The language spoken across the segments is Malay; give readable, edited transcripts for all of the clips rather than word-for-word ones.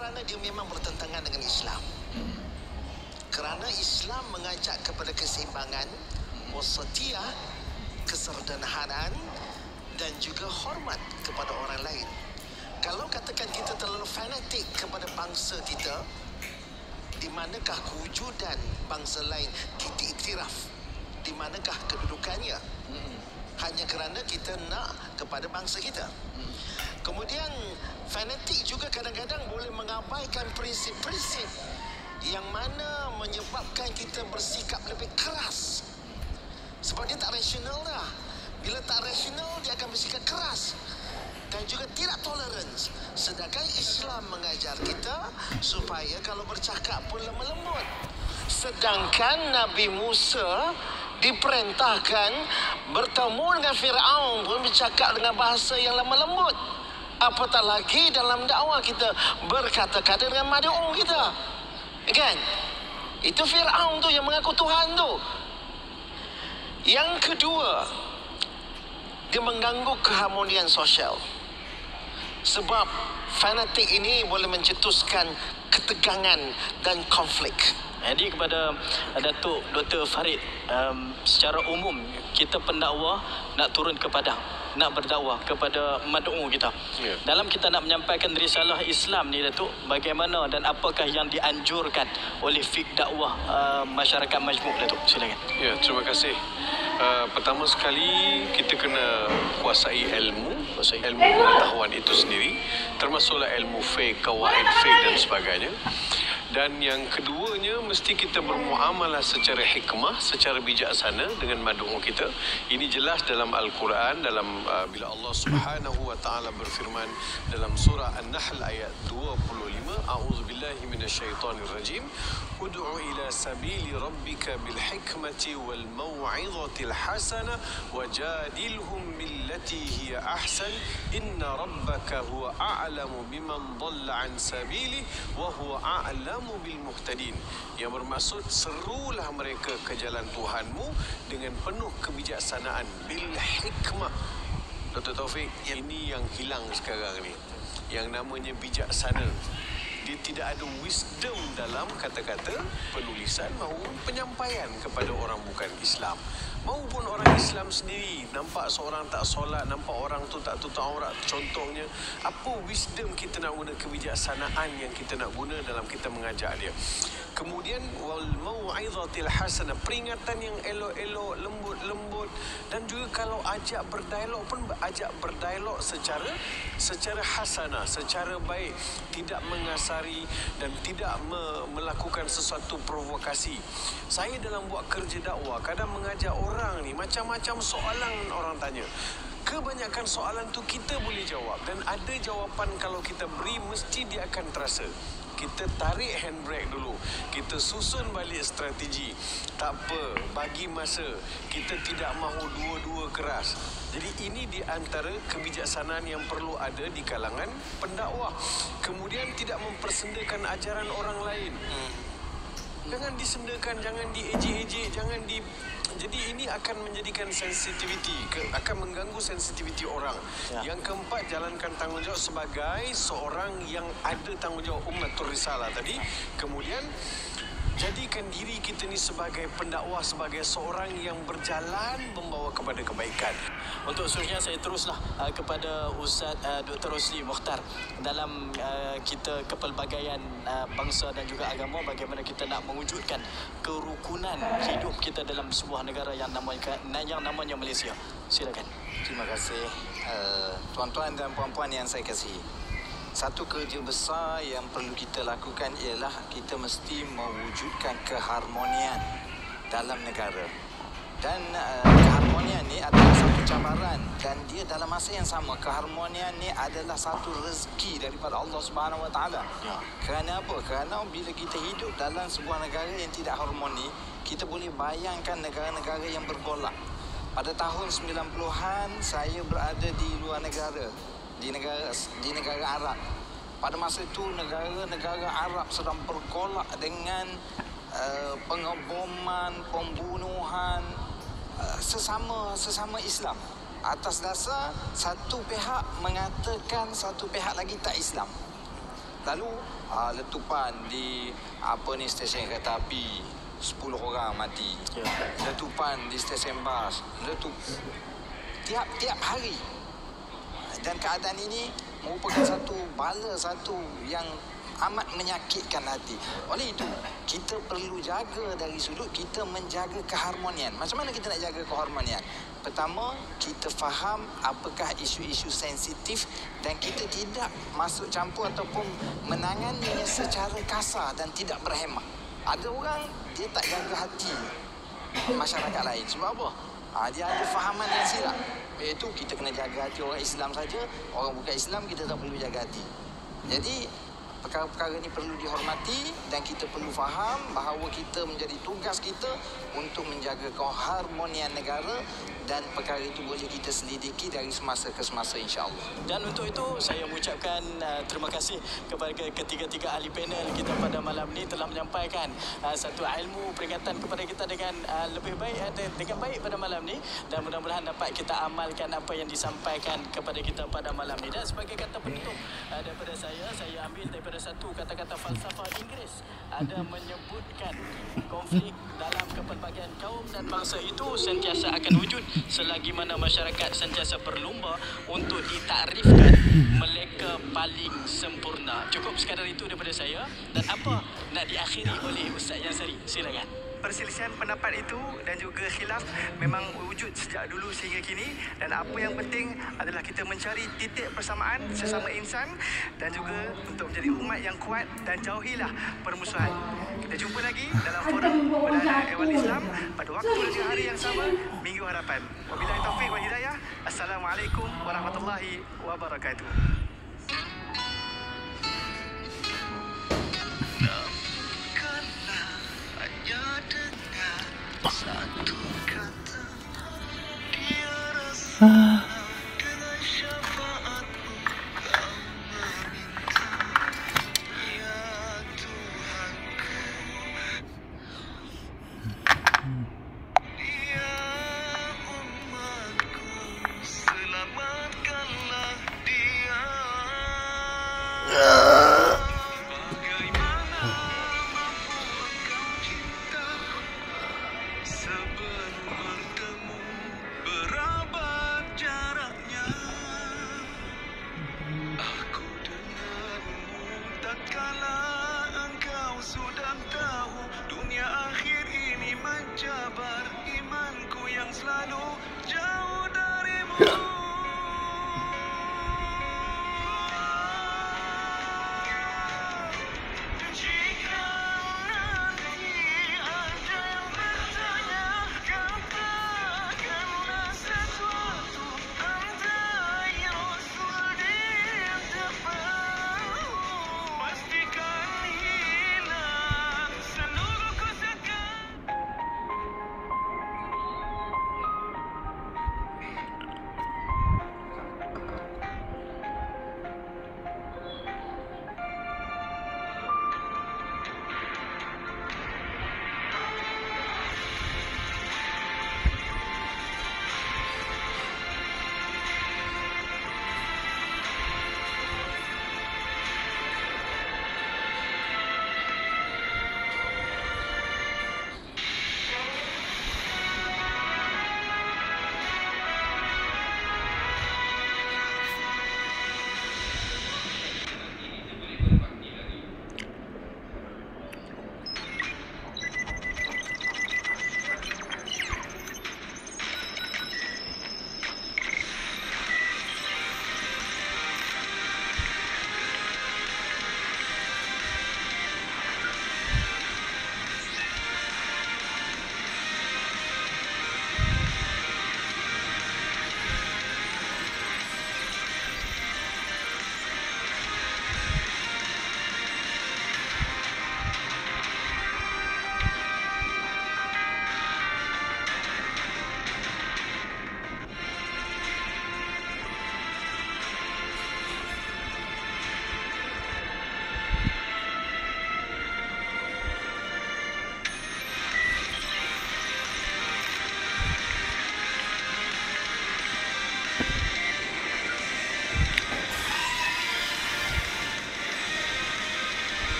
kerana dia memang bertentangan dengan Islam. Kerana Islam mengajak kepada keseimbangan, wasatiyah, kesederhanaan dan juga hormat kepada orang lain. Kalau katakan kita terlalu fanatik kepada bangsa kita, di manakah kewujudan bangsa lain kita iktiraf? Di manakah kedudukannya? Hanya kerana kita nak kepada bangsa kita. Kemudian fanatik juga kadang-kadang boleh mengabaikan prinsip-prinsip yang mana menyebabkan kita bersikap lebih keras. Sebab dia tak rasional dah. Bila tak rasional, dia akan bersikap keras dan juga tidak tolerance. Sedangkan Islam mengajar kita supaya kalau bercakap pun lemah lembut. Sedangkan Nabi Musa diperintahkan bertemu dengan Firaun pun bercakap dengan bahasa yang lemah lembut. Apatah lagi dalam dakwah kita berkata-kata dengan mad'u kita. Kan? Itu Firaun tu yang mengaku Tuhan tu. Yang kedua, dia mengganggu keharmonian sosial. Sebab fanatik ini boleh mencetuskan ketegangan dan konflik. Jadi kepada Datuk Dr. Farid, secara umum kita pendakwa nak turun ke padang, nak berdakwah kepada mad'u kita. Dalam kita nak menyampaikan risalah Islam ni, Datuk, bagaimana dan apakah yang dianjurkan oleh fik dakwah masyarakat majmuk, Datuk? Silakan. Ya, terima kasih. Pertama sekali kita kena kuasai ilmu pengetahuan itu sendiri, termasuklah ilmu fiqh, kawaid fiqh dan sebagainya. Dan yang keduanya, mesti kita bermuamalah secara hikmah, secara bijaksana dengan mad'u kita. Ini jelas dalam Al-Quran, dalam bila Allah Subhanahu wa taala berfirman dalam surah An-Nahl ayat 25, a'udzubillahi minasyaitonir rajim, ud'u ila sabili rabbika bil hikmati wal mau'izatil hasanah wajadilhum billati hiya ahsan inna rabbaka huwa a'lamu biman dhalla an sabili wa huwa a'lamu bil muhtadin. Yang bermaksud, serulah mereka ke jalan Tuhanmu dengan penuh kebijaksanaan, bil hikmah. Dr. Taufik, ini yang hilang sekarang ni, yang namanya bijaksana. Dia tidak ada wisdom dalam kata-kata, penulisan maupun penyampaian kepada orang bukan Islam. Maupun orang Islam sendiri, nampak seorang tak solat, nampak orang tu tak tutup aurat contohnya, apa wisdom kita nak guna, kebijaksanaan yang kita nak guna dalam kita mengajak dia. Kemudian wal mau'izatil hasanah, peringatan yang elok-elok, lembut-lembut. Dan juga kalau ajak berdialog pun ajak berdialog secara hasanah, secara baik, tidak mengasari dan tidak melakukan sesuatu provokasi. Saya dalam buat kerja dakwah kadang mengajak orang ni, macam-macam soalan orang tanya. Kebanyakan soalan tu kita boleh jawab, dan ada jawapan kalau kita beri mesti dia akan terasa. Kita tarik handbrake dulu, kita susun balik strategi. Tak apa, bagi masa. Kita tidak mahu dua-dua keras. Jadi ini di antara kebijaksanaan yang perlu ada di kalangan pendakwah. Kemudian tidak mempersendakan ajaran orang lain. Jangan disendakan, jangan diejek-ejek, jangan di... Jadi ini akan menjadikan sensitiviti, akan mengganggu sensitiviti orang. Yang keempat, jalankan tanggungjawab sebagai seorang yang ada tanggungjawab ummatur risalah tadi. Kemudian jadikan diri kita ni sebagai pendakwah, sebagai seorang yang berjalan membawa kepada kebaikan. Untuk seterusnya saya teruslah kepada Ustaz Dr. Rosli Mokhtar. Dalam kita kepelbagaian bangsa dan juga agama, bagaimana kita nak mewujudkan kerukunan hidup kita dalam sebuah negara yang namanya Malaysia. Silakan. Terima kasih tuan-tuan dan puan-puan yang saya kasihi. Satu kerja besar yang perlu kita lakukan ialah kita mesti mewujudkan keharmonian dalam negara. Dan keharmonian ni adalah satu cabaran, dan dia dalam masa yang sama, keharmonian ni adalah satu rezeki daripada Allah Subhanahu Wa Taala. Kerana apa? Kerana bila kita hidup dalam sebuah negara yang tidak harmoni, kita boleh bayangkan negara-negara yang bergolak. Pada tahun 90-an saya berada di luar negara, di negara Arab. Pada masa itu negara-negara Arab sedang bergolak dengan pengeboman, pembunuhan sesama Islam, atas dasar satu pihak mengatakan satu pihak lagi tak Islam. Lalu letupan di stesen kereta api, 10 orang mati. Letupan di stesen bas, tiap hari. Dan keadaan ini merupakan satu bala, satu yang amat menyakitkan hati. Oleh itu, kita perlu jaga dari sudut kita menjaga keharmonian. Macam mana kita nak jaga keharmonian? Pertama, kita faham apakah isu-isu sensitif dan kita tidak masuk campur ataupun menanganinya secara kasar dan tidak berhemah. Ada orang, dia tak jaga hati masyarakat lain. Sebab apa? Dia ada fahaman yang silap. Iaitu kita kena jaga hati orang Islam saja, orang bukan Islam kita tak perlu jaga hati. Jadi perkara-perkara ini perlu dihormati dan kita perlu faham bahawa kita menjadi tugas kita untuk menjaga keharmonian negara dan perkara itu boleh kita selidiki dari semasa ke semasa, insya-Allah. Dan untuk itu saya mengucapkan terima kasih kepada ketiga-tiga ahli panel kita pada malam ini telah menyampaikan satu ilmu peringatan kepada kita dengan lebih baik dengan baik pada malam ini, dan mudah-mudahan dapat kita amalkan apa yang disampaikan kepada kita pada malam ini. Dan sebagai kata penutup daripada saya ambil daripada satu kata-kata falsafah Inggeris, ada menyebutkan konflik dalam kepelbagaian kaum dan bangsa itu sentiasa akan wujud selagi mana masyarakat sentiasa berlumba untuk ditakrifkan mereka paling sempurna. Cukup sekadar itu daripada saya. Dan apa nak diakhiri oleh Ustaz Yansari? Silakan. Perselisihan pendapat itu dan juga khilaf memang wujud sejak dulu sehingga kini, dan apa yang penting adalah kita mencari titik persamaan sesama insan dan juga untuk menjadi umat yang kuat dan jauhilah permusuhan. Kita jumpa lagi dalam forum Perdana Ehwal Islam pada waktu dan hari yang sama minggu hadapan. Wabillahi taufiq wal hidayah. Assalamualaikum warahmatullahi wabarakatuh. Satu kata dia rasa dengan syafaatmu kau meminta, ya Tuhanku, ya umatku, selamatkanlah dia. Bagaimana mampu engkau cinta sebelum bertemu berabad jaraknya. Aku denganmu tatkala engkau sudah tahu dunia akhir ini menjabar, imanku yang selalu jauh darimu. Jika nanti ada yang bertanya, katakanlah sesuatu, entah ya Rasul dia tahu. Pastikan hilang seluruh kesekan.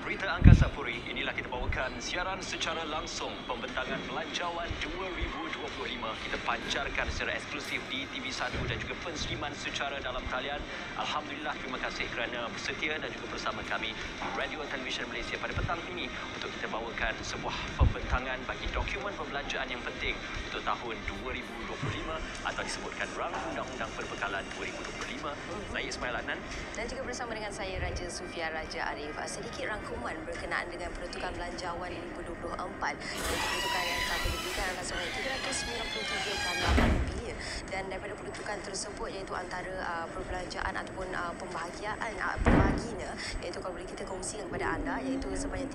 Berita Angkasa Puri, inilah kita bawakan siaran secara langsung pembentangan Belanjawan 2025. Kita pancarkan secara eksklusif di TV1 dan juga penstreaman secara dalam talian. Alhamdulillah, terima kasih kerana bersetia dan juga bersama kami di Radio Television Malaysia pada petang ini untuk kita bawakan sebuah pembentangan bagi dokumen pembelanjaan yang penting untuk tahun 2025 atau disebutkan Rang Undang-Undang Perbekalan 2025. Saya Ismail Adnan. Dan juga bersama dengan saya Raja Sufia Raja Arif. Sedikit rangkuman berkenaan dengan peruntukan Belanjawan 2024. Peruntukan yang telah diberikan adalah sebanyak RM393.8 bilion. Dan daripada peruntukan tersebut iaitu antara perbelanjaan ataupun pembahagian iaitu kalau boleh kita kongsikan kepada anda iaitu sebanyak